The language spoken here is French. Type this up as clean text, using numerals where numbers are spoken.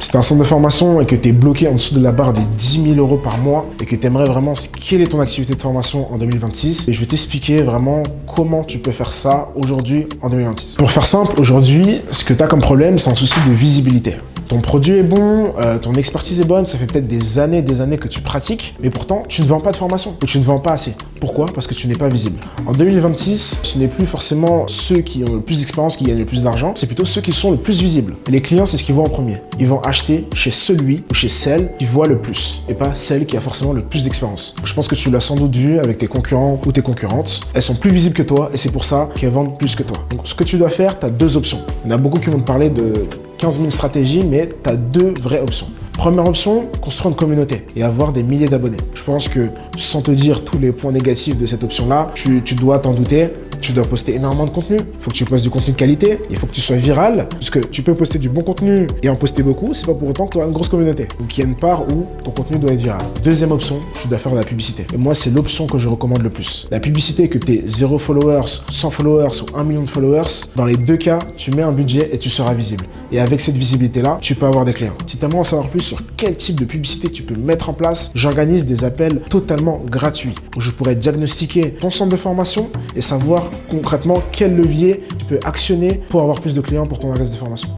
Si tu as un centre de formation et que tu es bloqué en dessous de la barre des 10 000 € par mois et que tu aimerais vraiment scaler ton activité de formation en 2026, et je vais t'expliquer vraiment comment tu peux faire ça aujourd'hui en 2026. Pour faire simple, aujourd'hui, ce que tu as comme problème, c'est un souci de visibilité. Ton produit est bon, ton expertise est bonne, ça fait peut-être des années que tu pratiques, mais pourtant, tu ne vends pas de formation ou tu ne vends pas assez. Pourquoi? Parce que tu n'es pas visible. En 2026, ce n'est plus forcément ceux qui ont le plus d'expérience qui gagnent le plus d'argent, c'est plutôt ceux qui sont le plus visibles. Et les clients, c'est ce qu'ils voient en premier. Ils vont acheter chez celui ou chez celle qui voit le plus, et pas celle qui a forcément le plus d'expérience. Je pense que tu l'as sans doute vu avec tes concurrents ou tes concurrentes. Elles sont plus visibles que toi et c'est pour ça qu'elles vendent plus que toi. Donc, ce que tu dois faire, tu as deux options. Il y en a beaucoup qui vont te parler de 15 000 stratégies, mais tu as deux vraies options. Première option, construire une communauté et avoir des milliers d'abonnés. Je pense que, sans te dire tous les points négatifs de cette option-là, tu dois t'en douter. Tu dois poster énormément de contenu. Il faut que tu postes du contenu de qualité. Il faut que tu sois viral. Parce que tu peux poster du bon contenu et en poster beaucoup, c'est pas pour autant que tu auras une grosse communauté. Donc il y a une part où ton contenu doit être viral. Deuxième option, tu dois faire de la publicité. Et moi, c'est l'option que je recommande le plus. La publicité, que tu aies 0 followers, 100 followers ou 1 million de followers, dans les deux cas, tu mets un budget et tu seras visible. Et avec cette visibilité-là, tu peux avoir des clients. Si tu aimerais en savoir plus sur quel type de publicité tu peux mettre en place, j'organise des appels totalement gratuits où je pourrais diagnostiquer ton centre de formation et savoir concrètement quel levier tu peux actionner pour avoir plus de clients pour ton magasin de formation.